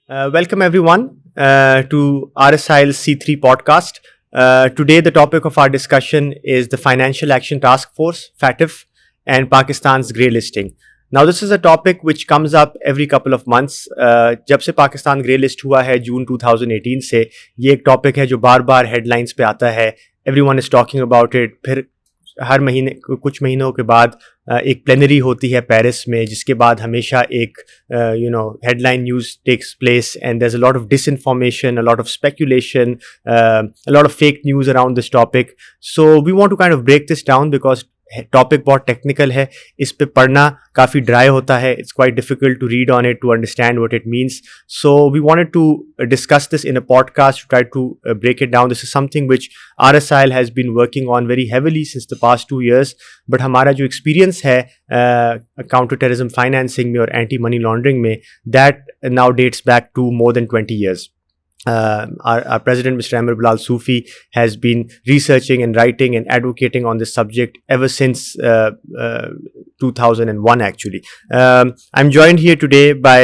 Welcome everyone to RSIL C3 podcast. Today the topic of our discussion is the Financial Action Task Force, FATF, and Pakistan's grey listing. Now this is a topic which comes up every couple of months. जब से Pakistan grey list हुआ है जून 2018 से ये एक topic है जो बार बार headlines पे आता है. Everyone is talking about it. फिर हर महीने कुछ महीनों के बाद एक प्लेनरी होती है पेरिस में, जिसके बाद हमेशा एक headline news takes place and there is a lot of disinformation, a lot of speculation, a lot of fake news around this topic. So we want to kind of break this down because topic बहुत technical है. इस पे पढ़ना काफ़ी dry होता है. It's quite difficult to read on it, to understand what it means. So we wanted to discuss this in a podcast, try to break it down. This is something which RSIL has been working on very heavily since the past 2 years. But हमारा जो experience है counter terrorism financing में और anti money laundering में, that now dates back to more than 20 years. Our president, Mr. Amir Bilal Sufi, has been researching and writing and advocating on this subject ever since 2001 actually. I'm joined here today by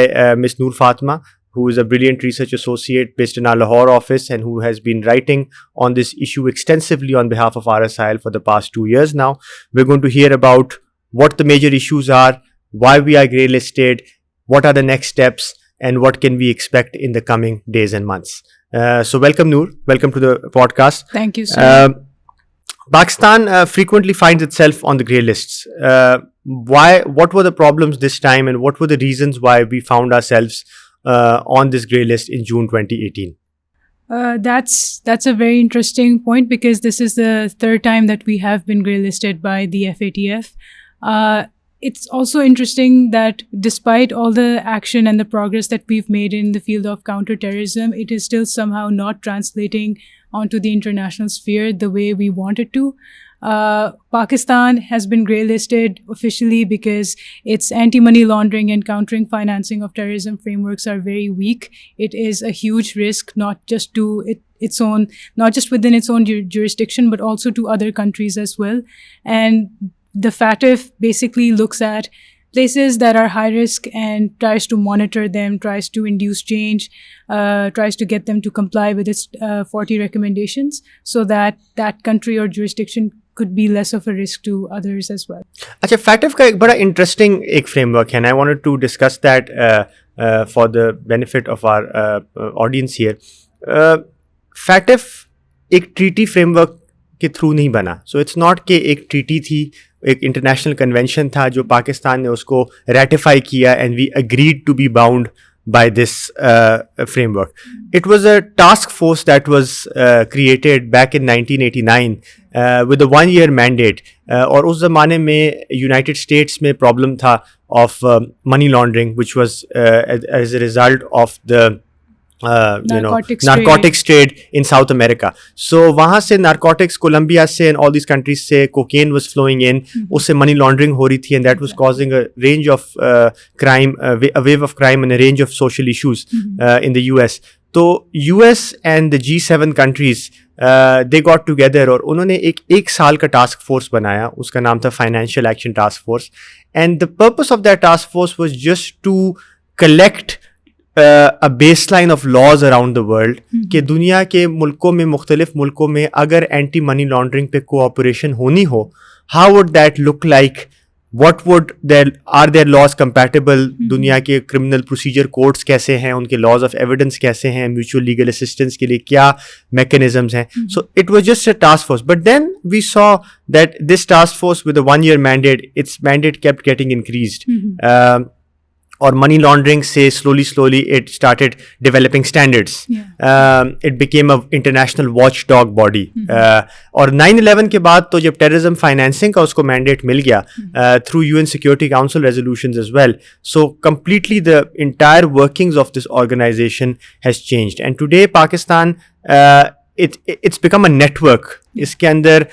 Ms. Noor Fatima, who is a brilliant research associate based in our Lahore office and who has been writing on this issue extensively on behalf of RSIL for the past 2 years now. We're going to hear about what the major issues are, why we are grey listed, what are the next steps, and what can we expect in the coming days and months. So welcome Noor, welcome to the podcast. Thank you sir. Pakistan frequently finds itself on the grey lists. What were the problems this time, and what were the reasons why we found ourselves on this grey list in June 2018? That's a very interesting point, because this is the third time that we have been grey listed by the FATF. It's also interesting that despite all the action and the progress that we've made in the field of counter-terrorism, it is still somehow not translating onto the international sphere the way we want it to. Pakistan has been grey listed officially because its anti-money laundering and countering financing of terrorism frameworks are very weak. It is a huge risk, not just to not just within its own jurisdiction, but also to other countries as well. And the FATF basically looks at places that are high risk and tries to monitor them, tries to induce change, tries to get them to comply with its 40 recommendations, so that that country or jurisdiction could be less of a risk to others as well. अच्छा, FATF का एक बड़ा interesting एक framework है, and I wanted to discuss that for the benefit of our audience here. FATF एक treaty framework के through नहीं बना. सो इट्स नॉट कि एक ट्रीटी थी, एक इंटरनेशनल कन्वेंशन था जो पाकिस्तान ने उसको रेटिफाई किया and we agreed to be bound by this framework. It was a task force that was created back in 1989 with a 1-year mandate. और उस ज़माने में United States में problem था of money laundering, which was as a result of the narcotics trade in South America. So वहाँ से narcotics, Colombia से and all these countries से cocaine was flowing in. उससे money laundering हो रही थी, and that was causing a range of crime, a wave of crime and a range of social issues in the US. तो US and the G7 countries they got together और उन्होंने एक साल का task force बनाया. उसका नाम था financial action task force. And the purpose of that task force was just to collect a baseline of laws around the world कि दुनिया के मुल्कों में, मुख्तलिफ मुल्कों में अगर एंटी मनी लॉन्ड्रिंग पे कोऑपरेशन होनी हो, how would that look like, what would are their laws compatible, दुनिया के क्रिमिनल प्रोसीजर कोड्स कैसे हैं, उनके लॉज ऑफ एविडेंस कैसे हैं, म्यूचुअल लीगल असिस्टेंस के लिए क्या मैकेनिज्म्स हैं. So it was just a task force. But then we saw that this task force with a 1-year mandate, its mandate kept getting increased. और money laundering से slowly it started developing standards. It became a international watchdog body. और 9/11 के बाद तो जब terrorism financing का उसको mandate मिल गया through UN Security Council resolutions as well, so completely the entire workings of this organization has changed. And today Pakistan it's become a network. इसके अंदर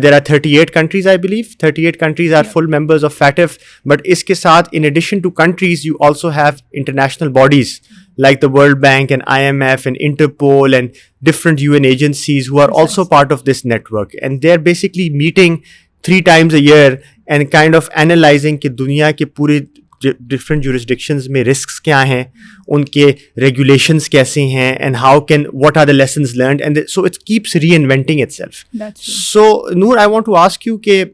there are 38 countries, I believe. 38 countries are full members of FATF. But इसके साथ, in addition to countries, you also have international bodies like the World Bank and IMF and Interpol and different UN agencies who are also part of this network. And they're basically meeting 3 times a year and kind of analyzing कि दुनिया के पूरे different jurisdictions में risks क्या हैं, उनके regulations कैसे हैं, and how can, what are the lessons learned, and so it keeps reinventing itself. That's true. So Noor, I want to ask you कि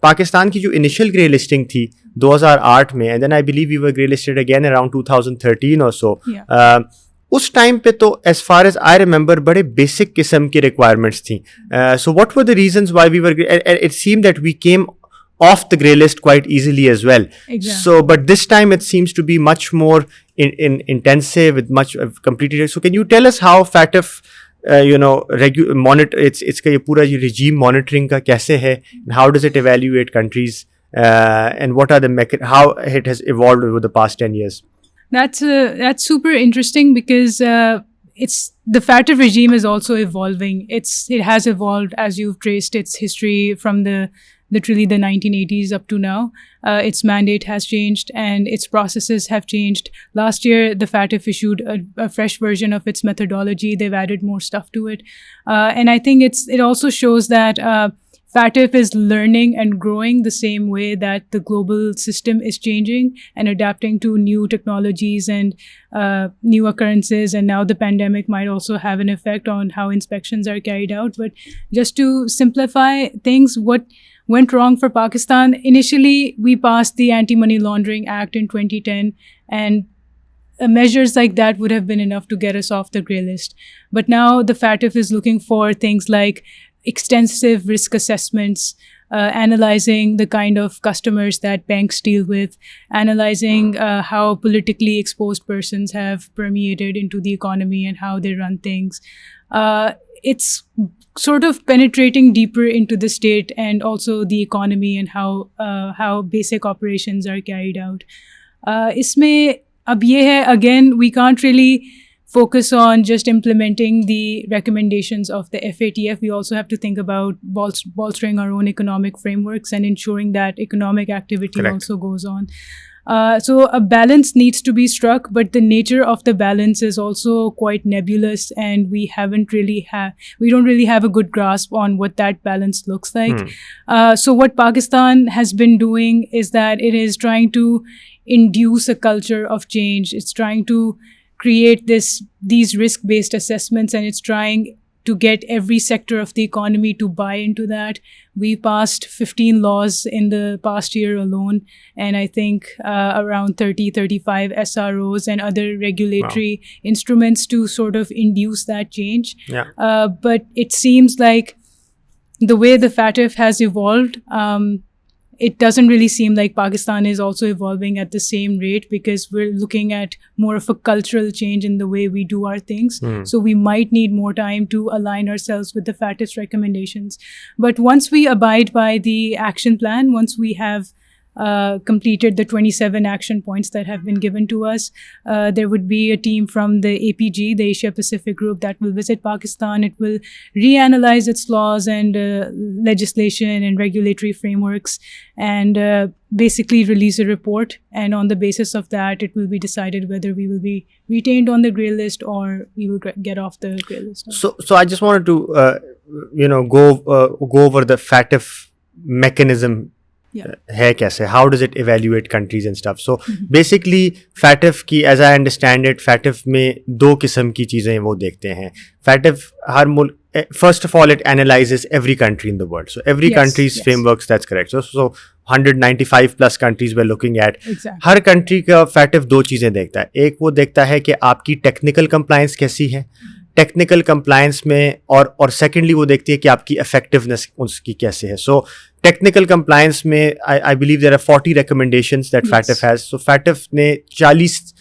पाकिस्तान की जो initial grey listing थी 2008 में, and then I believe we were grey listed again around 2013 or so. Yeah. उस time पे तो as far as I remember बड़े basic किस्म की requirements थी. So what were the reasons why we were, and it seemed that we came off the grey list quite easily as well. Exactly. So but this time it seems to be much more intensive with much completed. So can you tell us how FATF monitor इसका ये पूरा ये regime monitoring का कैसे है, and how does it evaluate countries, and what are the how it has evolved over the past 10 years? That's super interesting because it's the FATF regime is also evolving. It has evolved as you've traced its history from literally the 1980s up to now. Its mandate has changed and its processes have changed. Last year, the FATF issued a fresh version of its methodology. They've added more stuff to it, and I think it also shows that FATF is learning and growing the same way that the global system is changing and adapting to new technologies and new occurrences. And now the pandemic might also have an effect on how inspections are carried out. But just to simplify things, what went wrong for Pakistan, initially we passed the Anti-Money Laundering Act in 2010, and measures like that would have been enough to get us off the grey list. But now the FATF is looking for things like extensive risk assessments, analyzing the kind of customers that banks deal with, analyzing how politically exposed persons have permeated into the economy and how they run things. It's sort of penetrating deeper into the state and also the economy and how basic operations are carried out. Isme ab ye hai, again, we can't really focus on just implementing the recommendations of the FATF. We also have to think about bolstering our own economic frameworks and ensuring that economic activity Correct. also goes on. So a balance needs to be struck, but the nature of the balance is also quite nebulous, and we don't really have a good grasp on what that balance looks like. So what Pakistan has been doing is that it is trying to induce a culture of change. It's trying to create these risk-based assessments, and it's trying to get every sector of the economy to buy into that. We passed 15 laws in the past year alone, and I think around 35 SROs and other regulatory instruments to sort of induce that change. Yeah. But it seems like the way the FATF has evolved, it doesn't really seem like Pakistan is also evolving at the same rate, because we're looking at more of a cultural change in the way we do our things. So we might need more time to align ourselves with the FATF's recommendations. But once we abide by the action plan, once we have completed the 27 action points that have been given to us, there would be a team from the APG, the Asia Pacific Group, that will visit Pakistan. It will reanalyze its laws and legislation and regulatory frameworks, and basically release a report. And on the basis of that, it will be decided whether we will be retained on the grey list or we will get off the grey list. So I just wanted to go over the FATF mechanism. है कैसे, how does it evaluate countries and stuff. So basically FATF की, as I understand it, FATF में दो किस्म की चीज़ें वो देखते हैं. FATF हर मुल्क, first of all it analyzes every country in the world, so every country's frameworks, that's correct. So 195 plus countries we're looking at. Exactly. Her country का FATF दो चीज़ें देखता है. एक वो देखता है कि आपकी technical compliance कैसी है, टेक्निकल कंप्लायंस में, और सेकेंडली वो देखती है कि आपकी इफेक्टिवनेस उसकी कैसे है. सो टेक्निकल कंप्लायंस में I believe there are 40 recommendations that FATF has. So FATF ने 40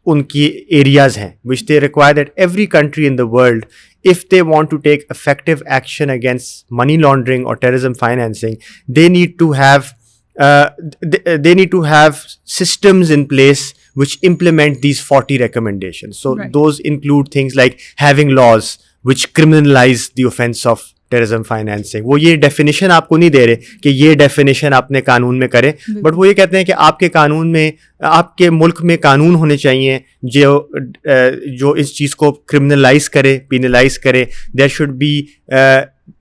उनकी एरियाज हैं which they require that every country in the world, if they want to take effective action against money laundering or terrorism financing, they need to have systems in place which implement these 40 recommendations. So those include things like having laws which criminalize the offense of terrorism financing. वो ये definition आपको नहीं दे रहे कि ये definition आपने कानून में करें, but वो ये कहते हैं कि आपके कानून में, आपके मुल्क में कानून होने चाहिए जो इस चीज़ को criminalize करे, penalize करे. There should be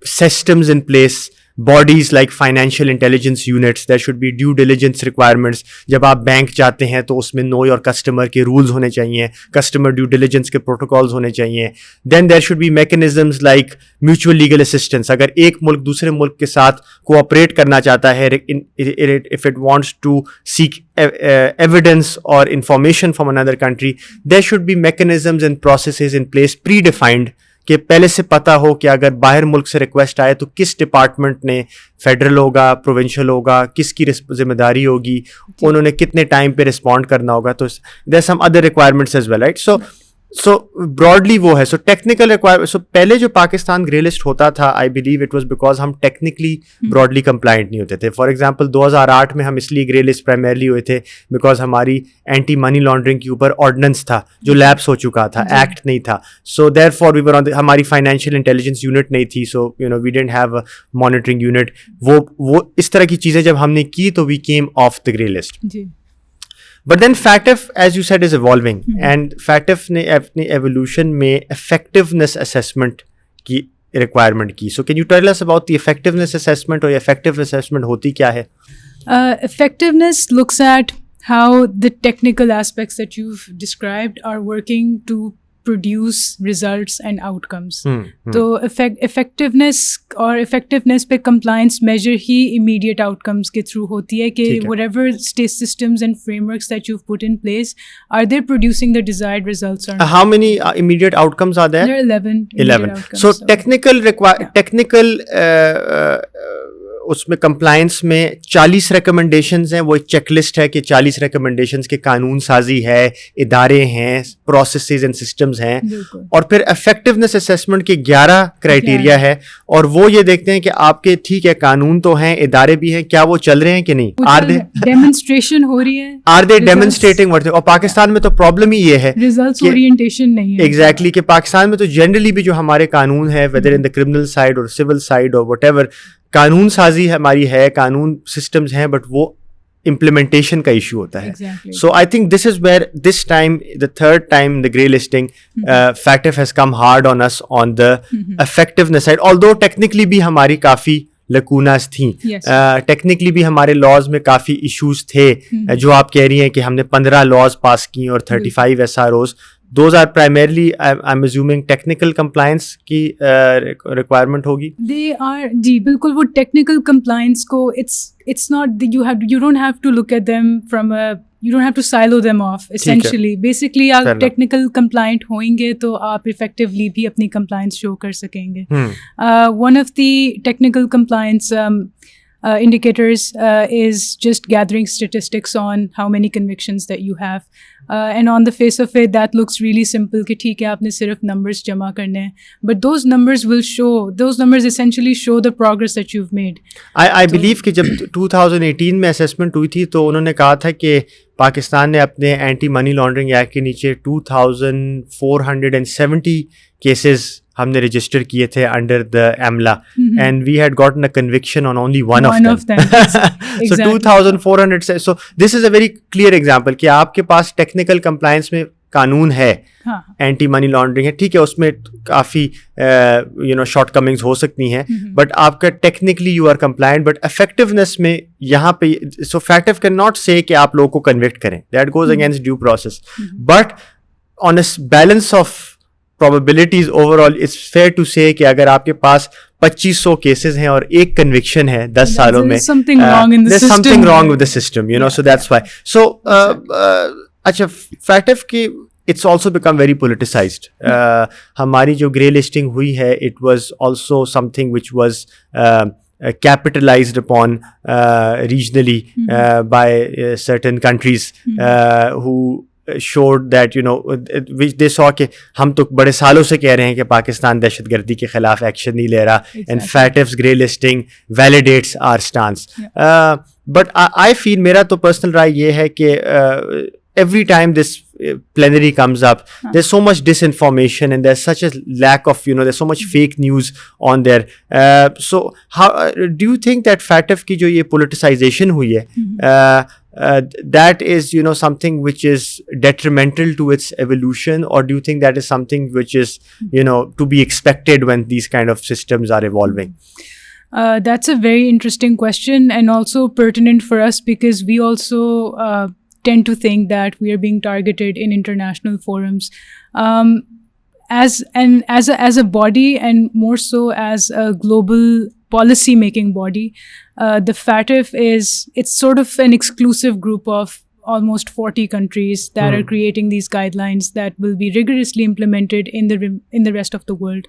systems in place bodies like financial intelligence units, there should be due diligence requirements. जब आप बैंक जाते हैं तो उसमें know your customer के rules होने चाहिए, customer due diligence के protocols होने चाहिए. Then there should be mechanisms like mutual legal assistance. अगर एक मुल्क दूसरे मुल्क के साथ cooperate करना चाहता है, if it wants to seek evidence or information from another country, there should be mechanisms and processes in place predefined कि पहले से पता हो कि अगर बाहर मुल्क से रिक्वेस्ट आए तो किस डिपार्टमेंट ने, फेडरल होगा, प्रोविंशियल होगा, किसकी जिम्मेदारी होगी, उन्होंने कितने टाइम पे रिस्पॉन्ड करना होगा. तो there some other requirements as well, right. So broadly वो है. सो टेक्निकल रिक्वायरमेंट, सो पहले जो पाकिस्तान ग्रे लिस्ट होता था, I believe it was because हम टेक्निकली ब्रॉडली कंप्लाइंट नहीं होते थे. फॉर एग्जांपल 2008 में हम इसलिए ग्रे लिस्ट प्राइमरली हुए थे बिकॉज हमारी एंटी मनी लॉन्ड्रिंग के ऊपर ऑर्डिनेंस था जो लैप्स हो चुका था, एक्ट नहीं था. So therefore we were on, हमारी फाइनेंशियल इंटेलिजेंस यूनिट नहीं थी, so you know we didn't have a monitoring unit. वो इस तरह की चीज़ें जब हमने की तो we came off the grey list. But then FATF, as you said, is evolving, and FATF ने अपनी evolution में effectiveness assessment की requirement की. So can you tell us about the effectiveness assessment, or effective assessment होती क्या है? Effectiveness looks at how the technical aspects that you've described are working to produce results and outcomes. तो effectiveness पे compliance measure ही immediate outcomes के through होती है कि whatever systems and frameworks that you've put in place, are they producing the desired results or not? How many immediate outcomes are there? There are 11 outcomes. So technical उसमें compliance में 40 recommendations हैं. वो एक checklist है कि 40 recommendations के कानून साजी है, इदारे हैं, प्रोसेसेस एंड सिस्टम्स हैं. और फिर इफेक्टिवनेस असेसमेंट के 11 क्राइटेरिया है, और वो ये देखते हैं कि आपके ठीक है कानून तो हैं, इदारे भी हैं, क्या वो चल रहे हैं कि नहीं, आर दे डेमोन्स्ट्रेशन हो रही है, आर दे डेमोन्स्ट्रेटिंग वर्थ. और पाकिस्तान में तो प्रॉब्लम ही ये है, रिजल्ट्स ओरिएंटेशन नहीं है. एग्जैक्टली कि पाकिस्तान में तो जनरली भी जो हमारे कानून है, whether in the criminal side और सिविल साइड और व्हाटएवर, कानून साजी हमारी है, कानून सिस्टम्स हैं, बट वो इम्प्लीमेंटेशन का इशू होता है. So I think this is where this time, the third time the grey listing, FATF has come hard on us on the effectiveness side. Although technically भी हमारी काफ़ी लकूनास थी, टेक्निकली भी हमारे लॉज में काफ़ी इश्यूज थे. जो आप कह रही हैं कि हमने 15 लॉज पास की और 35 SROs, those are primarily I'm assuming technical compliance की requirement होगी. They are, जी बिल्कुल. वो technical compliance को it's not, you don't have to look at them from a, you don't have to silo them off essentially. Basically आप technical compliant होंगे तो आप effectively भी अपनी compliance show कर सकेंगे. One of the technical compliance indicators is just gathering statistics on how many convictions that you have, and on the face of it that looks really simple कि ठीक है आपने सिर्फ numbers जमा करने हैं, but those numbers essentially show the progress that you've made. I believe कि जब 2018 में assessment हुई थी तो उन्होंने कहा था कि पाकिस्तान ने अपने एंटी मनी लॉन्ड्रिंग एक्ट के नीचे 2470 केसेस हमने रजिस्टर किए थे under the AMLA, and we had gotten a conviction on only one of them. So 2400. So this is a very clear example कि आपके पास टेक्निकल कंप्लायंस में कानून है, एंटी मनी लॉन्ड्रिंग है, ठीक है, उसमें काफ़ी शॉर्ट कमिंग्स हो सकती हैं, बट आपका technically you are compliant. But effectiveness में यहाँ पे सो FATF कैन नॉट से कि आप लोगों को कन्विक्ट करें, that goes against due process. But on a balance of probabilities overall, it's fair to say कि अगर आपके पास 2500 केसेस हैं और एक कन्विक्शन है 10 सालों में, there's something wrong with the system, you know. So that's why. So अच्छा, FATF की it's also become very politicized. हमारी जो grey listing हुई है, it was also something which was capitalized upon regionally by certain countries who showed that, you know, which they saw कि हम तो बड़े सालों से कह रहे हैं कि पाकिस्तान दहशतगर्दी के खिलाफ एक्शन नहीं ले रहा, and FATF's grey listing validates our stance. But I feel, मेरा तो पर्सनल राय ये है कि every time this plenary comes up, there's so much disinformation and there's such a lack of, you know, there's so much fake news on there. So how do you think that FATF की जो ये politicization हुई है, that is, you know, something which is detrimental to its evolution, or do you think that is something which is, you know, to be expected when these kind of systems are evolving? That's a very interesting question, and also pertinent for us because we also tend to think that we are being targeted in international forums. As a body, and more so as a global policy making body, the FATF it's sort of an exclusive group of almost 40 countries that are creating these guidelines that will be rigorously implemented in the rest of the world.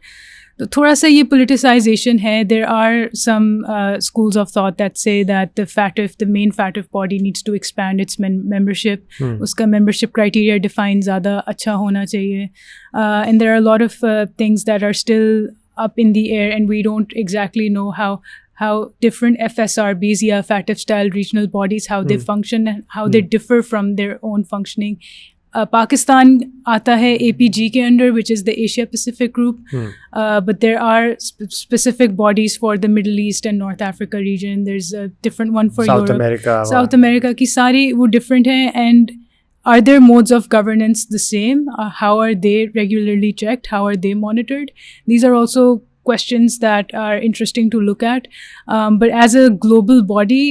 तो थोड़ा सा ये politicization है. There are some schools of thought that say that the main FATF body needs to expand its membership. उसका membership criteria define ज़्यादा अच्छा होना चाहिए. And there are a lot of things that are still up in the air, and we don't exactly know how different FSRBs या FATF style regional bodies, how they function and how they differ from their own functioning. Pakistan आता है APG के under, which is the Asia Pacific group, but there are specific bodies for the Middle East and North Africa region. There's a different one for South Europe. America. South America की सारी वो different हैं. And are their modes of governance the same? How are they regularly checked? How are they monitored? These are also questions that are interesting to look at. But as a global body,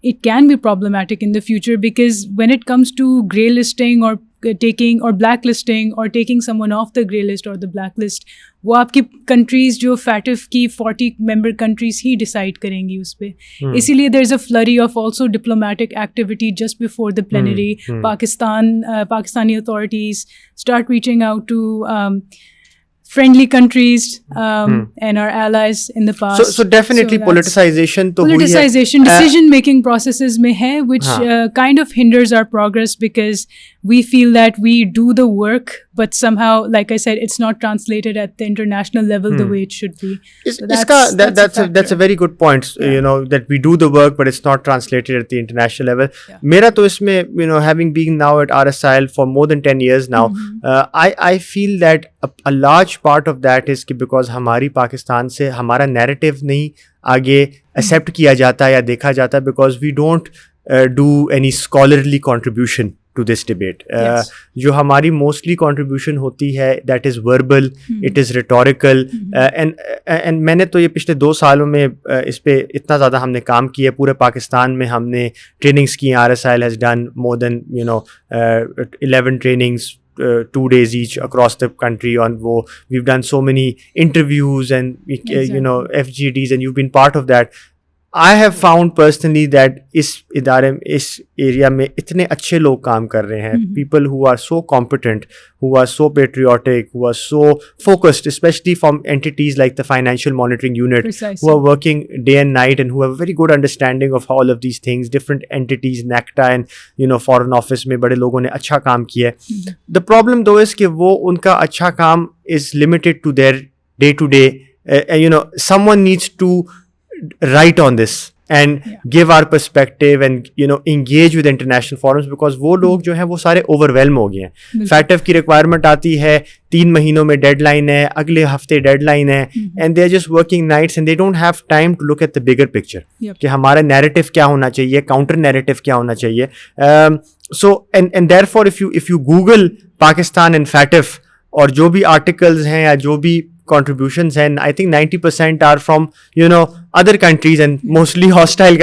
it can be problematic in the future, because when it comes to grey listing or taking or blacklisting or taking someone off the grey list or the blacklist, वो आपकी countries जो FATF की 40 member countries ही decide करेंगी उस पे. इसीलिए there's a flurry of also diplomatic activity just before the plenary. Pakistani authorities start reaching out to friendly countries and our allies in the past. So definitely so politicization तो politicization decision making processes में है, which kind of hinders our progress, because we feel that we do the work, but somehow, like I said, it's not translated at the international level the way it should be. So that's a very good point. You know, that we do the work, but it's not translated at the international level. मेरा तो इसमें, you know, having been now at RSIL for more than 10 years now, I feel that a large part of that is कि because हमारी पाकिस्तान से हमारा narrative नहीं आगे accept किया जाता या देखा जाता, because we don't do any scholarly contribution to this debate. जो हमारी mostly contribution होती है, that is verbal, it is rhetorical, and मैंने तो ये पिछले 2 सालों में इस पे इतना ज़्यादा हमने काम किया. पूरे पाकिस्तान में हमने trainings की. RSIL has done more than 11 trainings, 2 days each across the country on wo. We've done so many interviews and FGDs, and you've been part of that. I have found personally that इस area में इतने अच्छे लोग काम कर रहे हैं. People who are so competent, who are so patriotic, who are so focused, especially from entities like the Financial Monitoring Unit, who are working day and night and who have a very good understanding of all of these things. Different entities, NACTA and Foreign Office में बड़े लोगों ने अच्छा काम किया है. The problem though is कि वो उनका अच्छा काम is limited to their day to day. Someone needs to write on this and give our perspective and engage with international forums, because वो लोग जो हैं वो सारे overwhelm हो गए हैं. FATF की requirement आती है, 3 महीनों में deadline है, अगले हफ्ते deadline है, and they're just working nights and they don't have time to look at the bigger picture. कि हमारा narrative क्या होना चाहिए, counter narrative क्या होना चाहिए. So and therefore if you Google Pakistan and FATF और जो भी articles हैं या जो भी contributions, and I think 90% are from other countries and mostly hostile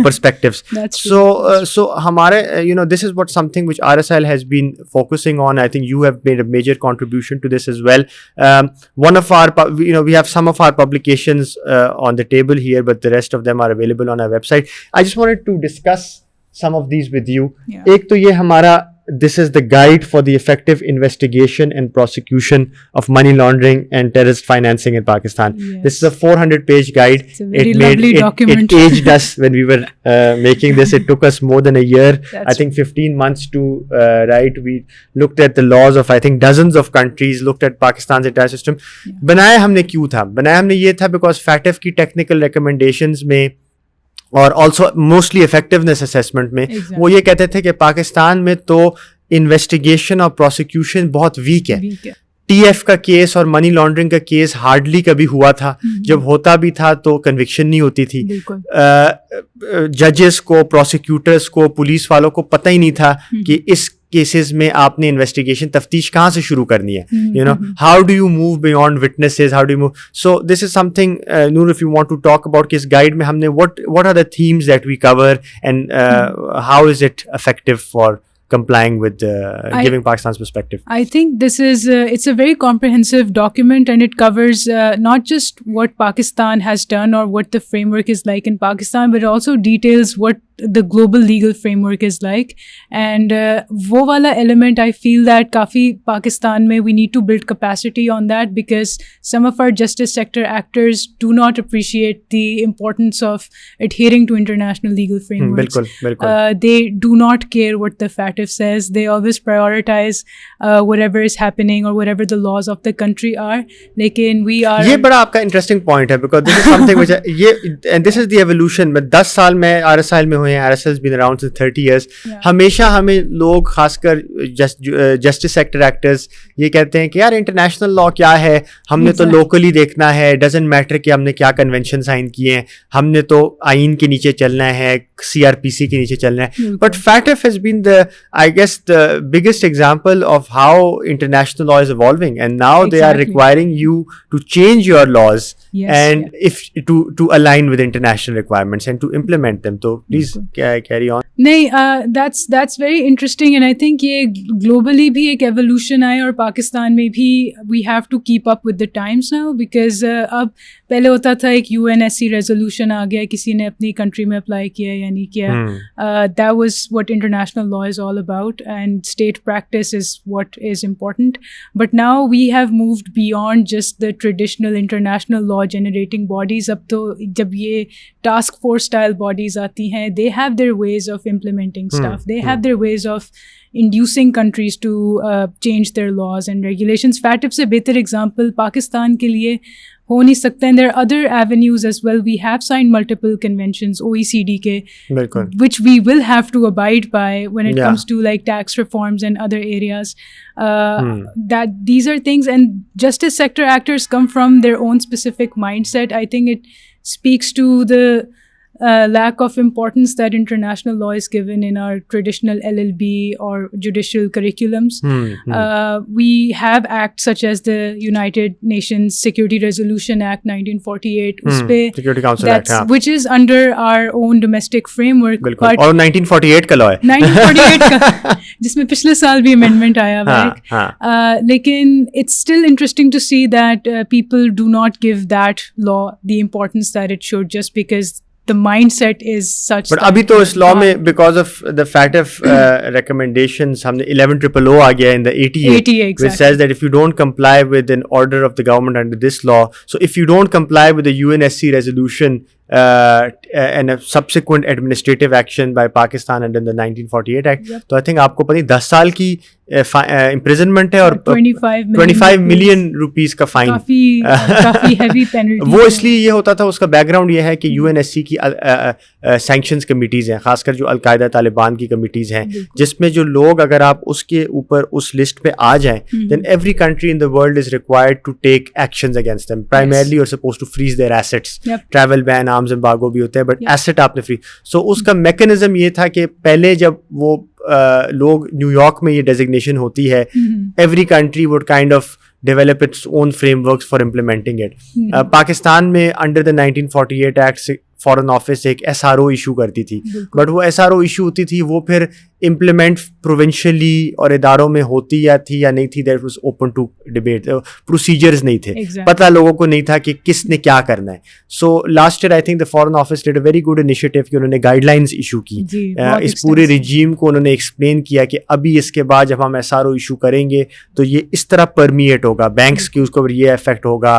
perspectives. That's true. So हमारे this is something which RSIL has been focusing on. I think you have made a major contribution to this as well. One of our we have some of our publications on the table here, but the rest of them are available on our website. I just wanted to discuss some of these with you. एक तो ये हमारा, this is the guide for the effective investigation and prosecution of money laundering and terrorist financing in Pakistan. This is a 400-page guide. It's a very lovely document. It aged us when we were making this. It took us more than a year. I think 15 months to write. We looked at the laws of, I think, dozens of countries, looked at Pakistan's entire system. बनाया हमने क्यों था? बनाया हमने ये था because FATF की technical recommendations में और ऑल्सो मोस्टली इफेक्टिवनेस असेसमेंट में वो ये कहते थे कि पाकिस्तान में तो इन्वेस्टिगेशन और प्रोसिक्यूशन बहुत वीक है. TF का केस और मनी लॉन्ड्रिंग का केस हार्डली कभी हुआ था. जब होता भी था तो कन्विक्शन नहीं होती थी. जजेस को, प्रोसिक्यूटर्स को, पुलिस वालों को पता ही नहीं था कि इस केसेस में आपने इन्वेस्टिगेशन तफ्तीश कहाँ से शुरू करनी है, you know, how do you move beyond witnesses, how do you move. So this is something, Noor, if you want to talk about कि इस गाइड में हमने what are the themes that we cover, and how is it effective for complying with giving Pakistan's perspective? I think this is it's a very comprehensive document, and it covers not just what Pakistan has done or what the framework is like in Pakistan, but it also details what the global legal framework is like. And wo wala element, I feel that kafi Pakistan mein we need to build capacity on that, because some of our justice sector actors do not appreciate the importance of adhering to international legal frameworks. बिल्कुल. They do not care what the FATF says. They always prioritize whatever is happening or whatever the laws of the country are. लेकिन we are. ये बड़ा आपका interesting point है, because this is something which ये and this is the evolution. मैं 10 साल में RSIL में हुए हैं. RSIL has been around since 30 years. हमेशा हमें लोग, खासकर जस्टिस सेक्टर एक्टर्स, ये कहते हैं कि यार इंटरनेशनल लॉ क्या है, हमने तो लोकली देखना है, डजंट मैटर कि हमने क्या कन्वेंशन साइन किए हैं, हमने तो आइन के नीचे चलना है, CRPC के नीचे चलना है. But FATF has been the, I guess, the biggest example of how international law is evolving, and now they are requiring you to change your laws and if to align with international requirements and to implement them. So please carry on. नहीं, that's very interesting, and I think ये globally भी एक evolution है, और पाकिस्तान में भी we have to keep up with the times now, because अब पहले होता था एक UNSC resolution आ गया, किसी ने अपनी country में apply किया या नहीं किया. That was what international law is all about, and state practice is what is important. But now we have moved beyond just the traditional international law generating bodies. अब तो जब ये task force style bodies आती हैं, they have their ways of implementing stuff. They have their ways of inducing countries to change their laws and regulations. FATF से बेहतर example Pakistan के लिए हो नहीं सकता. And there are other avenues as well. We have signed multiple conventions, OECD के, which we will have to abide by when it comes to like tax reforms and other areas. That these are things, and justice sector actors come from their own specific mindset. I think it speaks to the lack of importance that international law is given in our traditional LLB or judicial curriculums. We have acts such as the United Nations Security Resolution Act 1948, Security Council Act, which is under our own domestic framework. But और 1948 का law है. 1948 का, जिसमें पिछले साल भी amendment आया हुआ. लेकिन it's still interesting to see that people do not give that law the importance that it should, just because the mindset is such. But अभी तो इस law में, because of the FATF recommendations, हमने 1100 आ गया in the 88, exactly, which says that if you don't comply with an order of the government under this law, so if you don't comply with the UNSC resolution and a subsequent administrative action by Pakistan under the 1948 Act, तो I think आपको पता 10 साल की imprisonment है और 25 million rupees का fine. काफी heavy penalty. वो इसलिए ये होता था, उसका बैकग्राउंड ये है कि UNSC की सैंक्शंस कमिटीज़ हैं, खासकर जो अलकायदा तालिबान की कमिटीज़ हैं, जिसमें जो लोग, अगर आप उसके ऊपर उस लिस्ट पे आ जाएं, then every country in the world is required to take actions against them. Primarily you're supposed to freeze their assets. Travel ban, arms embargo भी होते हैं, but asset आपने फ्री. So उसका mechanism ये था कि पहले जब वो लोग न्यूयॉर्क में ये डेजिग्नेशन होती है, every country would kind of develop its own frameworks for implementing it. Pakistan में under the 1948 Act foreign office एक SRO इशू करती थी, बट वो SRO इशू होती थी, वो फिर इम्प्लीमेंट प्रोविंशियली और इदारों में होती या थी या नहीं थी, that was open to debate. Procedures नहीं थे, पता लोगों को नहीं था कि किसने क्या करना है. So last year I think the foreign office did a very good initiative कि उन्होंने गाइडलाइंस इशू की, इस पूरे रिजीम को उन्होंने एक्सप्लेन किया कि अभी इसके बाद जब हम SRO इशू करेंगे तो ये इस तरह परमिएट होगा, बैंक्स की उसको ये इफेक्ट होगा,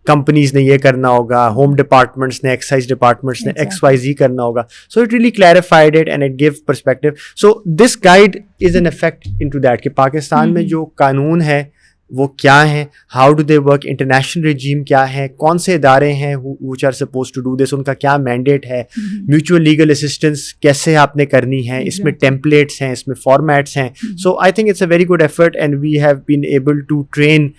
कंपनीज ने ये करना होगा, होम डिपार्टमेंट्स ने, एक्साइज डिपार्टमेंट्स ने XYZ करना होगा. So it really clarified it and it give perspective. So this guide is an effect into that कि पाकिस्तान में जो कानून है वो क्या है, how do they work, international regime क्या है, कौन से इदारे हैं which are supposed to do this, उनका क्या मैंडेट है, म्यूचुअल लीगल असिस्टेंस कैसे आपने करनी है, इसमें टेम्पलेट्स हैं, इसमें फॉर्मेट्स हैं. So I think it's a very good effort and we have been able to train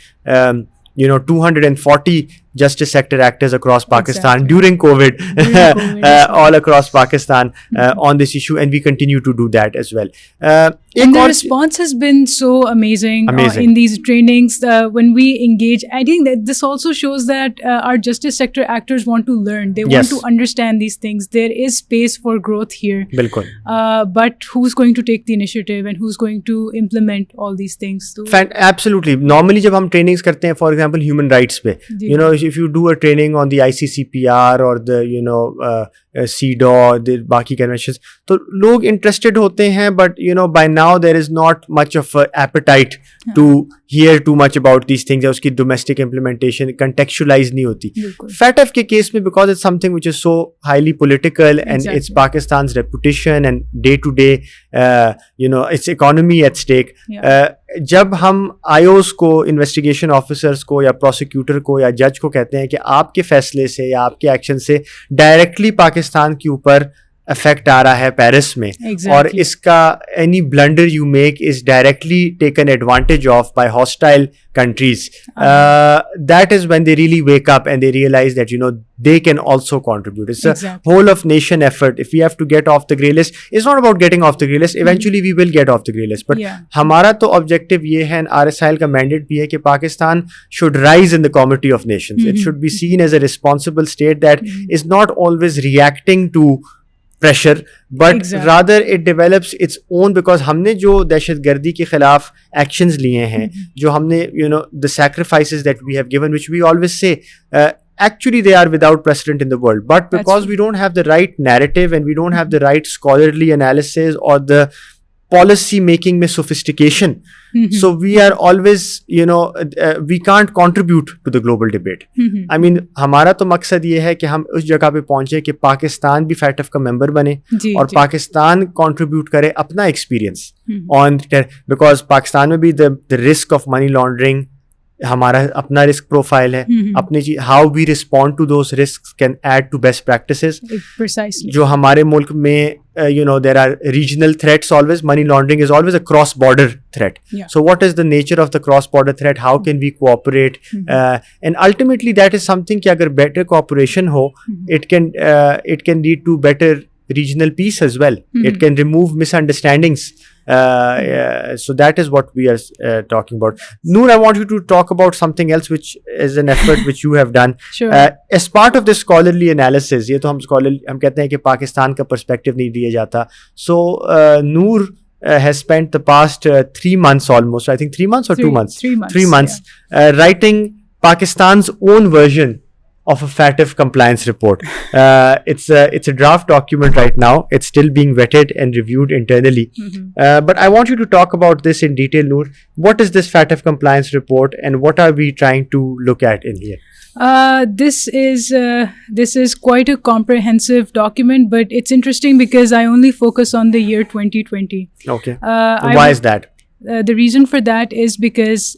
240 justice sector actors across Pakistan Exactly. during COVID, COVID all across Pakistan on this issue, and we continue to do that as well. And the response has been so amazing. In these trainings. When we engage, I think that this also shows that our justice sector actors want to learn. They want to understand these things. There is space for growth here. Bilkul. But who's going to take the initiative and who's going to implement all these things? Absolutely. Normally जब हम trainings करते हैं, for example, human rights पे, you know, if you do a training on the ICCPR or the, you know, CEDAW, the बाकी conventions, तो लोग interested होते हैं, but you know, by now there is not much of a appetite to hear too much about these things. उसकी domestic implementation contextualize नहीं होती. FATF के case में, because it's something which is so highly political and it's Pakistan's reputation and day to day, you know, its economy at stake. जब हम IOs को, investigation officers को या prosecutor को या judge को कहते हैं कि आपके फैसले से या आपके एक्शन से डायरेक्टली पाकिस्तान के ऊपर इफेक्ट आ रहा है पेरिस में, और इसका any blunder you make is directly taken advantage of by hostile countries, that is when they really wake up and they realize that, you know, they can also contribute. It's a whole of nation effort. If we have to get off the grey list, it's not about getting off the grey list. Eventually we will get off the grey list. But हमारा तो objective ये है, RSIL का mandate भी है कि Pakistan should rise in the comity of nations. It should be seen as a responsible state that is not always reacting to pressure, but rather it develops its own, because हमने जो दहशतगर्दी के खिलाफ actions लिए हैं, जो हमने, you know, the sacrifices that we have given, which we always say, actually they are without precedent in the world, but because we don't have the right narrative and we don't have the right scholarly analysis or the policy making में sophistication, so we are always, you know, we can't contribute to the global debate. I mean, हमारा तो मकसद ये है कि हम उस जगह पे पहुंचे कि पाकिस्तान भी FATF का मेंबर बने और पाकिस्तान कंट्रीब्यूट करे अपना एक्सपीरियंस ऑन, बिकॉज पाकिस्तान में भी the risk of money laundering, हमारा अपना रिस्क प्रोफाइल है, अपनी चीज, how we respond to those risk can add to best practices. जो हमारे मुल्क में, you know, there are regional threats always. Money laundering is always a cross-border threat. So what is the nature of the cross-border threat? How can we cooperate? And ultimately that is something कि अगर better cooperation हो, it can lead to better regional peace as well. It can remove misunderstandings. So that is what we are talking about. Noor, I want you to talk about something else, which is an effort which you have done. As part of this scholarly analysis, ये तो हम कहते हैं कि पाकिस्तान का perspective नहीं दिया जाता. So Noor has spent the past 3 months almost, I think 3 months or 2 months? 3 months. Writing Pakistan's own version of a FATF compliance report. It's a draft document right now. It's still being vetted and reviewed internally. But I want you to talk about this in detail, Noor. What is this FATF compliance report and what are we trying to look at in here? This is quite a comprehensive document, but it's interesting because I only focus on the year 2020. Okay. Why is that? The reason for that is because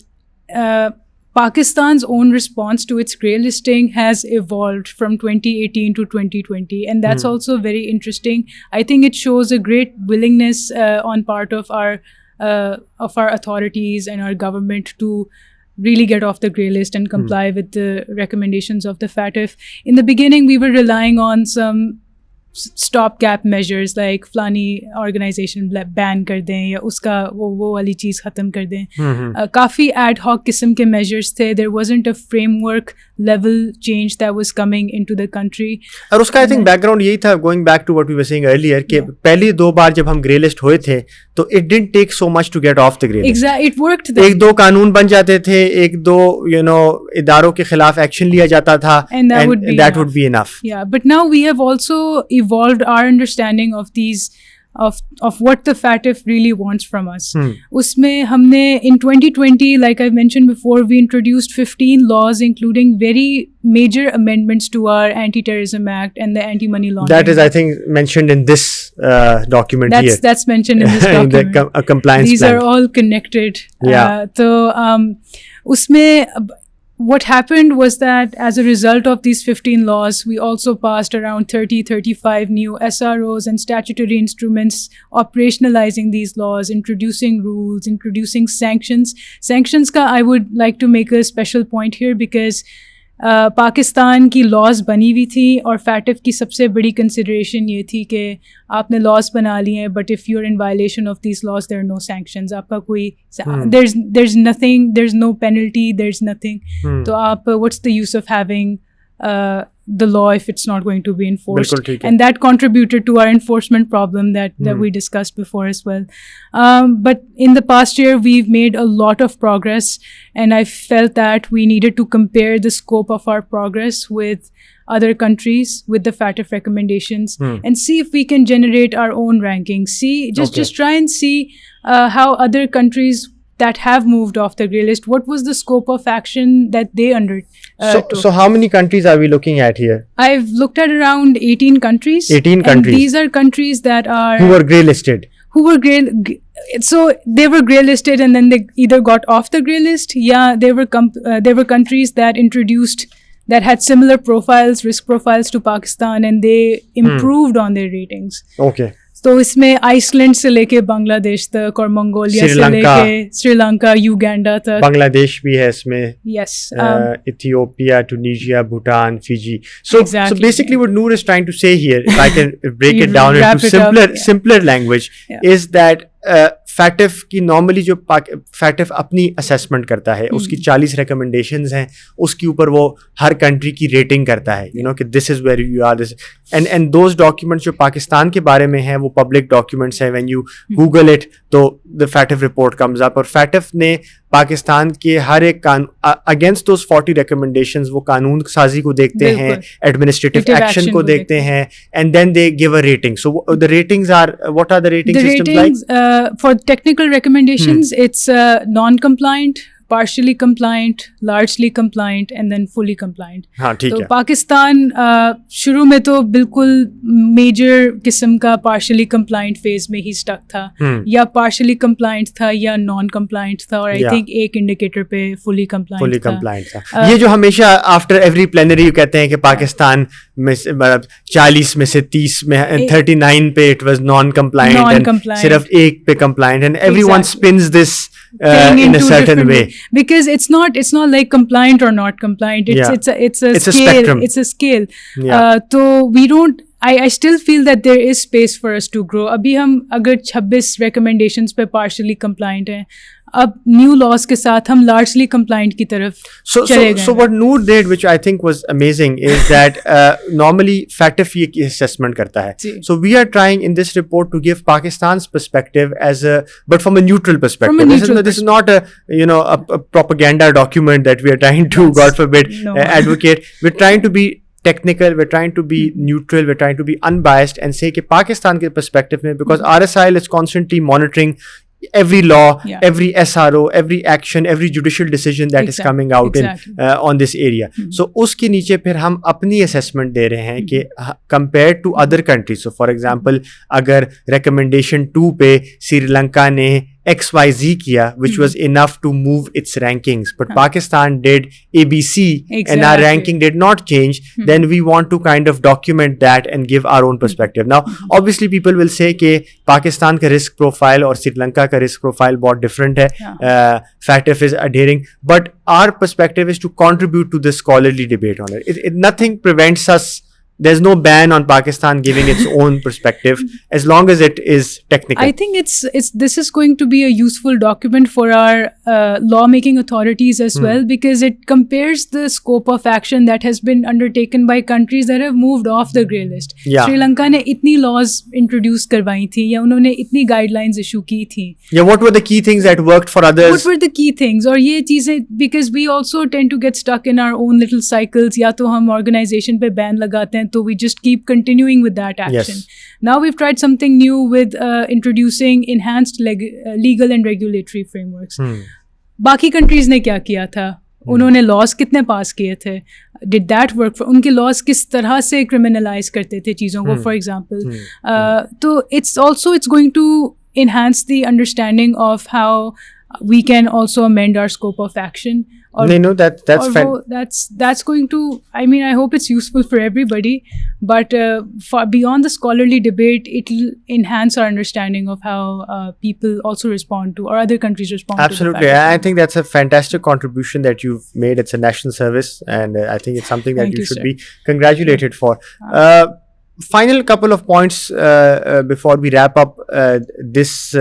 Pakistan's own response to its grey listing has evolved from 2018 to 2020, and that's also very interesting. I think it shows a great willingness on part of our authorities and our government to really get off the grey list and comply with the recommendations of the FATF. In the beginning, we were relying on some stopgap measures like फलानी organisation ban कर दें या उसका वो वाली चीज़ ख़त्म कर दें. काफ़ी ad hoc किस्म के measures थे. There wasn't a framework level change that was coming into the country. और उसका I think background यही था, going back to what we were saying earlier, कि पहली 2 बार जब हम grey list हुए थे तो it didn't take so much to get off the grey list. Exactly, it worked then. 1-2 कानून बन जाते थे, 1-2 you know इदारों के खिलाफ एक्शन लिया जाता था, and that would be enough. Yeah, but now we have also evolved our understanding of these of what the FATF really wants from us. उसमें हमने in 2020, like I mentioned before, we introduced 15 laws, including very major amendments to our Anti-Terrorism Act and the Anti-Money Laundering. That is, I think, mentioned in this document here. That's mentioned in this document. A compliance These plan. are all connected. Yeah. So उसमें what happened was that as a result of these 15 laws, we also passed around 30-35 new SROs and statutory instruments operationalizing these laws, introducing rules, introducing sanctions. Sanctions ka I would like to make a special point here because Pakistan की laws बनी हुई थी और फैटिफ की सबसे बड़ी consideration ये थी कि आपने लॉज बना लिए हैं but if you are in violation of these laws there are no sanctions, आपका कोई there is nothing, there is no penalty, there is nothing, तो आप what's the use of having the law if it's not going to be enforced, and that contributed to our enforcement problem that we discussed before as well. But in the past year we've made a lot of progress, and I felt that we needed to compare the scope of our progress with other countries with the FATF recommendations and see if we can generate our own rankings. Just try and see how other countries that have moved off the grey list, what was the scope of action that they undertook. So how many countries are we looking at here? I've looked at around 18 countries. 18 countries. And these are countries that are... Who were grey listed. So they were grey listed and then they either got off the grey list. Yeah, there were countries that had similar profiles, risk profiles to Pakistan, and they improved on their ratings. Okay. तो इसमें Iceland से लेके बांग्लादेश तक और Mongolia से लेके Sri Lanka, Uganda तक, बांग्लादेश भी है इसमें, yes, Ethiopia, Tunisia, Bhutan, Fiji. So basically what Noor is trying to say here, if I can break it down into simpler language, is that FATF की नॉर्मली जो FATF अपनी असेसमेंट करता है, उसकी 40 रिकमेंडेशंस हैं, उसके ऊपर वो हर कंट्री की रेटिंग करता है, यू नो कि this is where you are, this and those documents जो पाकिस्तान के बारे में हैं वो पब्लिक डॉक्यूमेंट्स हैं. व्हेन यू गूगल इट तो the FATF report comes up, और FATF ने पाकिस्तान के हर एक अगेंस्ट दोज 40 रिकमेंडेशंस वो कानून साजी को देखते हैं, एडमिनिस्ट्रेटिव एक्शन को देखते हैं, and then they give a rating. So the ratings are, what are the rating systems like? For technical recommendations, it's non-compliant, partially compliant, largely compliant, and then fully compliant. हाँ, ठीक है. तो पाकिस्तान शुरू में तो बिल्कुल मेजर किस्म का partially compliant phase में ही stuck था, या partially compliant था या non-compliant था, और I think एक indicator पे fully compliant था. ये जो हमेशा after every plenary कहते हैं कि पाकिस्तान में 40 में से 30 में 39 पे it was non-compliant and सिर्फ एक पे compliant, and everyone spins this in a certain way. Because it's not like compliant or not compliant. It's a scale. It's a scale. So we don't. I still feel that there is space for us to grow. अभी हम अगर 26 recommendations पे partially compliant हैं, अब new laws के साथ हम largely complaint की तरफ चले गए. So what Noor did, which I think was amazing, is that normally FATF ये assessment करता है. So we are trying in this report to give Pakistan's perspective but from a neutral perspective. This is not a propaganda document that we are trying to, God forbid, advocate. We're trying to be technical, we're trying to be neutral, we're trying to be unbiased and say कि पाकिस्तान के perspective में, because RSIL is constantly monitoring every law, every SRO, every action, every judicial decision that is coming out on this area. So उसके नीचे फिर हम अपनी assessment दे रहे हैं कि compared to other countries. So for example, अगर recommendation 2 पे श्रीलंका ने XYZ किया, which was enough to move its rankings, but Pakistan did ABC and our ranking did not change, then we want to kind of document that and give our own perspective. Now obviously people will say कि पाकिस्तान का risk profile और श्रीलंका का risk profile बहुत different है, FATF is adhering, but our perspective is to contribute to this scholarly debate on it. Nothing prevents us. There's no ban on Pakistan giving its own perspective as long as it is technical. I think this is going to be a useful document for our lawmaking authorities as well, because it compares the scope of action that has been undertaken by countries that have moved off the grey list. Sri Lanka ने इतनी laws introduce करवाई थी, या उन्होंने इतनी guidelines issue की थी. Yeah, what were the key things that worked for others? What were the key things? और ये चीजें, because we also tend to get stuck in our own little cycles. या तो हम organization पे ban लगाते हैं, so we just keep continuing with that action. Now we've tried something new with introducing enhanced legal and regulatory frameworks. बाकी countries ने क्या किया था? उन्होंने laws कितने पास किए थे? Did that work? For उनके laws किस तरह से criminalize करते थे चीज़ों को, for example? तो it's going to enhance the understanding of how we can also amend our scope of action. No, that's fine. That's going to, I mean, I hope it's useful for everybody, but far beyond the scholarly debate, it'll enhance our understanding of how people also respond to, or other countries respond Absolutely. to. Absolutely. I think that's a fantastic contribution that you've made. It's a national service, and I think it's something that you should be congratulated for. Final couple of points before we wrap up this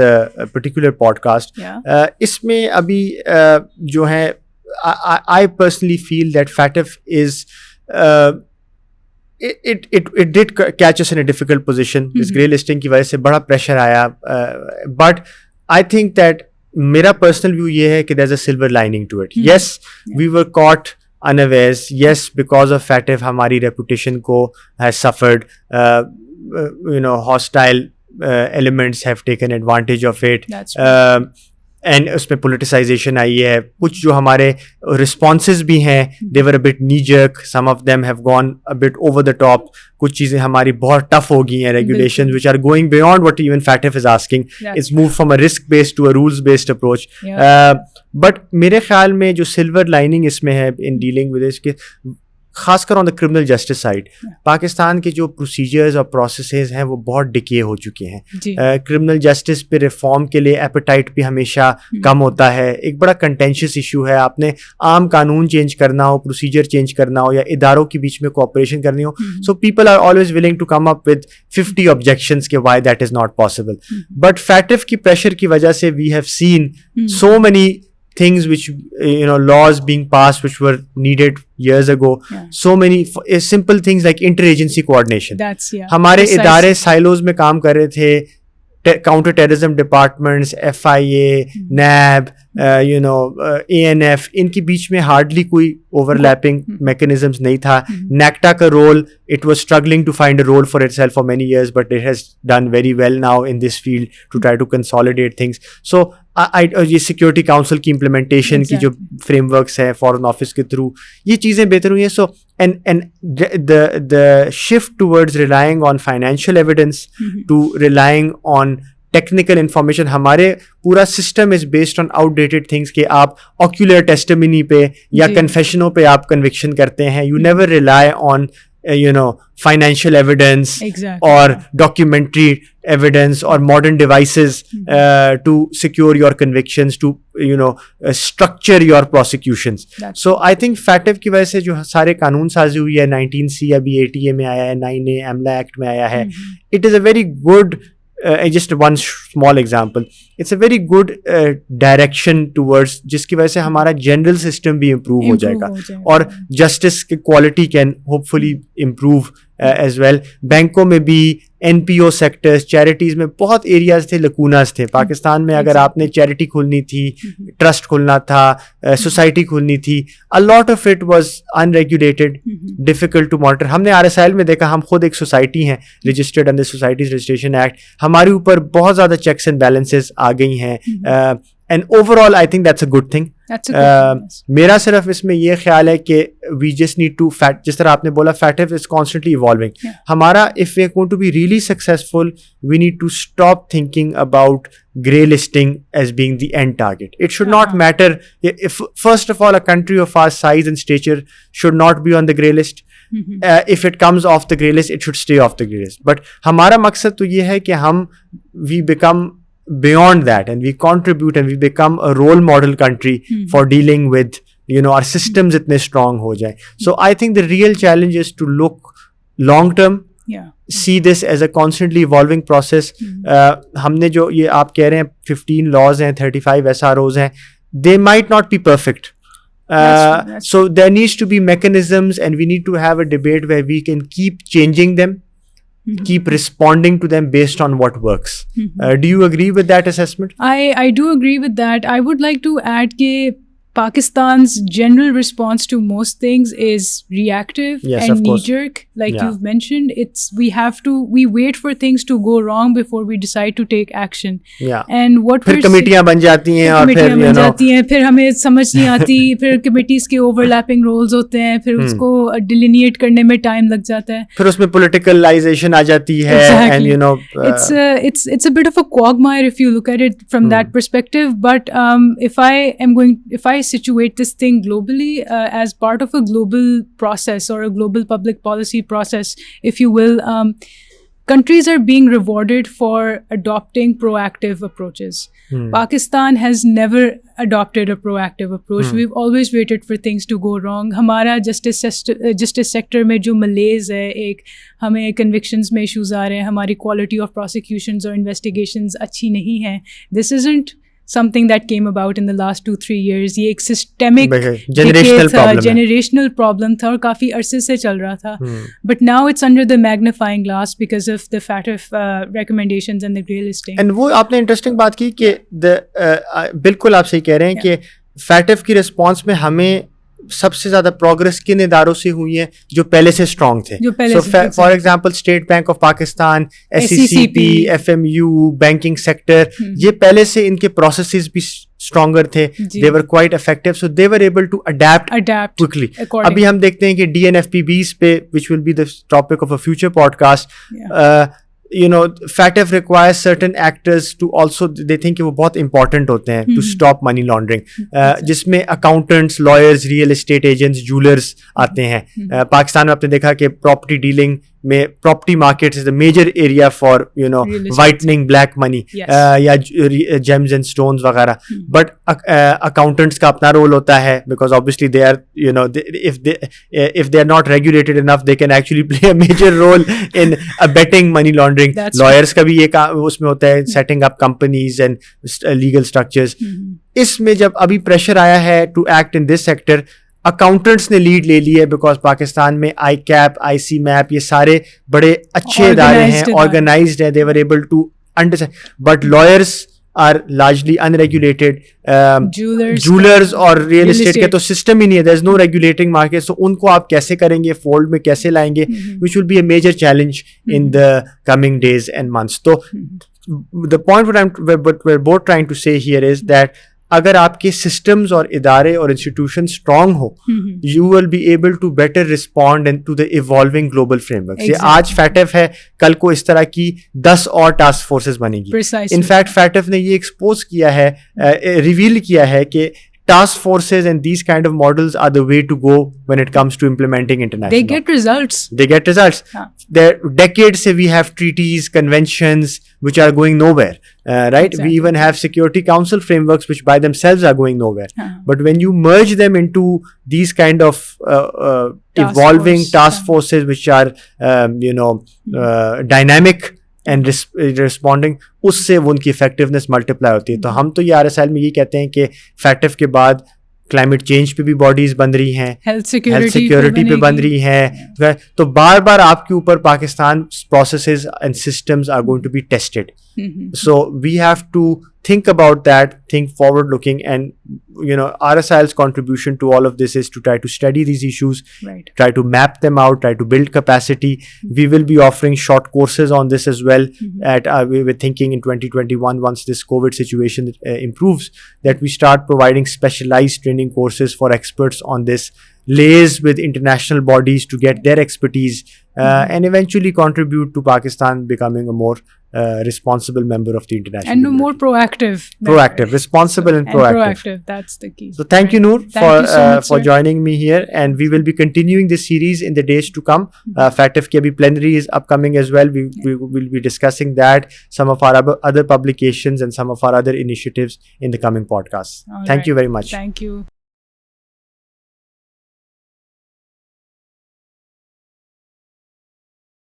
particular podcast. इसमें अभी जो है, I personally feel that FATF is it did catch us in a difficult position. This grey listing की वजह से बड़ा pressure आया, but I think that मेरा personal view ये है कि there's a silver lining to it. Yes, we were caught unawares. Yes, because of FATF हमारी reputation को has suffered. Hostile elements have taken advantage of it. That's right. And उसमें politicization आई है. कुछ जो हमारे responses भी हैं, they were a bit knee-jerk. Some of them have gone a bit over the top. कुछ चीज़ें हमारी बहुत tough हो गई हैं. Regulations which are going beyond what even FATF is asking. It's moved from a risk-based to a rules-based approach. But मेरे ख्याल में जो silver lining इसमें है in dealing with this, कि खासकर on the criminal justice side, Pakistan के जो प्रोसीजर्स और प्रोसेसेस हैं वो बहुत डिके हो चुके हैं. क्रिमिनल जस्टिस पे रिफॉर्म के लिए एपेटाइट भी हमेशा कम होता है. एक बड़ा कंटेंशियस इशू है. आपने आम कानून चेंज करना हो, प्रोसीजर चेंज करना हो, या इदारों के बीच में कोऑपरेशन करनी हो, so people are always willing to come up with 50 objections के why that is not possible. But FATF की प्रेशर की वजह से we have seen so many things which, laws being passed which were needed years ago. So many simple things like interagency coordination. हमारे इदारे silos में काम कर रहे थे. Counter-Terrorism departments, FIA, NAB, ANF, इनके बीच में hardly कोई overlapping mechanisms नहीं था. NACTA का role, it was struggling to find a role for itself for many years, but it has done very well now in this field to try to consolidate things. So ये security council की implementation की जो frameworks है foreign office के through, ये चीज़ें बेहतर हुई हैं. So and the shift towards relying on financial evidence to relying on technical information. हमारे पूरा system is based on outdated things कि आप ऑक्यूलर टेस्टिमनी पे या कन्फेशनों पे आप कन्विक्शन करते हैं. You never rely on financial evidence or documentary evidence or modern devices to secure your convictions, to structure your prosecutions. So I think FATF की वजह से जो सारे कानून साजी हुई है, 19C अभी ATA में आया है, 9A AMLA Act में आया है, it is a very good just one small example. It's a very good direction towards जिसकी वजह से हमारा general system भी improve हो जाएगा और justice की quality can hopefully improve as well. बैंकों में भी, NPO सेक्टर्स, चैरिटीज़ में बहुत एरियाज थे, लकूनास थे. पाकिस्तान में अगर आपने चैरिटी खोलनी थी, ट्रस्ट खोलना था, सोसाइटी खोलनी थी, a lot of it was unregulated, difficult to monitor. हमने RSIL में देखा, हम खुद एक सोसाइटी हैं registered under societies registration act, हमारे ऊपर बहुत ज़्यादा चेक्स एंड बैलेंसेस आ गई हैं. And overall I think that's a good thing. मेरा सिर्फ इसमें ये ख्याल है कि वी जस्ट नीड टू जिस तरह आपने बोला, FATF इज कॉन्स्टेंटली इवॉल्विंग. हमारा if we are going to be really successful, we need to stop thinking about grey listing as being the end target. It should not matter if, first of all, a country of our size and stature should not be on the grey list. If it comes off the grey list, it should stay off the grey list. But हमारा मकसद तो ये है कि हम we become beyond that and we contribute and we become a role model country for dealing with our systems इतने strong हो जाए. So I think the real challenge is to look long term. See this as a constantly evolving process. हमने जो ये आप कह रहे हैं 15 laws हैं, 35 SROs हैं, they might not be perfect. So there needs to be mechanisms and we need to have a debate where we can keep changing them, keep responding to them based on what works. Do you agree with that assessment? I do agree with that. I would like to add that Pakistan's general response to most things is reactive and knee-jerk, like you've mentioned. We wait for things to go wrong before we decide to take action. And what फिर कमेटियां बन जाती हैं और फिर हमें समझ नहीं आती, फिर कमेटीज के overlapping roles होते हैं, फिर उसको delineate करने में time लग जाता है, फिर उसमें politicalization आ जाती है. And it's a bit of a quagmire if you look at it from that perspective. But if I situate this thing globally as part of a global process or a global public policy process, if you will. Countries are being rewarded for adopting proactive approaches. Pakistan has never adopted a proactive approach. We've always waited for things to go wrong. हमारा justice sector में जो malaise है, एक हमें convictions में issues आ रहे हैं, हमारी quality of prosecutions और investigations अच्छी नहीं है. This isn't something that came about in the last 2-3 years. ये एक systemic generational problem था और काफ़ी अरसे से चल रहा था. But now it's under the magnifying glass because of the FATF recommendations and the grey listing. And वो आपने interesting बात की कि बिल्कुल आप सही कह रहे हैं कि FATF की response में हमें सबसे ज्यादा प्रोग्रेस किन इदारों से हुई है जो पहले से स्ट्रॉन्ग थे. So for example State Bank of Pakistan, SECP, FMU, banking sector, ये पहले से इनके प्रोसेसेस भी स्ट्रॉन्गर थे. They were quite effective, so they were able to adapt quickly. अभी हम देखते हैं कि DNFPBs पे, which will be the topic of a future podcast, you know, FATF requires certain actors to also, they think वो बहुत important होते हैं to stop money laundering, जिसमें accountants, lawyers, real estate agents, jewelers आते हैं. पाकिस्तान में आपने देखा कि property dealing में property markets is the major area for, you know, whitening black money, या gems and stones वगैरह. But accountants का अपना role होता है because obviously they are, you know, if they are not regulated enough, they can actually play a major role in abetting money laundering. Lawyers का भी ये उसमें होता है, setting up companies and legal structures. इसमें जब अभी pressure आया है to act in this sector, accountants ने लीड ले ली है बिकॉज पाकिस्तान में ICAP, ICMAP, ये सारे बड़े अच्छे इदारे हैं, ऑर्गेनाइज्ड हैं, they were able to understand. But lawyers are largely unregulated. Jewellers और रियल एस्टेट के तो सिस्टम ही नहीं है, there is no regulating market. So उनको आप कैसे करेंगे, फोल्ड में कैसे लाएंगे, which will be a major challenge in the coming days and months. तो the point we're both trying to say here is that अगर आपके सिस्टम्स और इदारे और इंस्टीट्यूशन स्ट्रॉन्ग हो, you will be able to better respond to the evolving global framework. आज FATF है, कल को इस तरह की 10 और टास्क फोर्सेस बनेगी. इनफैक्ट FATF ने ये एक्सपोज किया है, रिवील किया है कि task forces and these kind of models are the way to go when it comes to implementing international They law. get results. They get results. There decades we have treaties, conventions which are going nowhere, right? Exactly. We even have Security Council frameworks which by themselves are going nowhere. But when you merge them into these kind of evolving task forces which are dynamic and responding, उससे वो उनकी effectiveness multiply होती है. तो हम तो ये RSIL में ये कहते हैं कि FATF के बाद क्लाइमेट चेंज पे भी बॉडीज बन रही हैं, हेल्थ सिक्योरिटी पे बन रही हैं, तो बार बार आपके ऊपर Pakistan processes and systems are going to be tested. So we have to think about that, think forward looking, and RSIL's contribution to all of this is to try to study these issues, try to map them out, try to build capacity. We will be offering short courses on this as well. We were thinking in 2021, once this COVID situation improves, that we start providing specialized training courses for experts on this, liaise with international bodies to get their expertise, and eventually contribute to Pakistan becoming a more responsible member of the international and more proactive, responsible and proactive. That's the key. So thank you, Noor, Thank you so much, for sir. joining me here, and we will be continuing this series in the days to come. FATF ki abhi plenary is upcoming as well. We will be discussing that, some of our other publications and some of our other initiatives in the coming podcasts. Thank you very much. Thank you.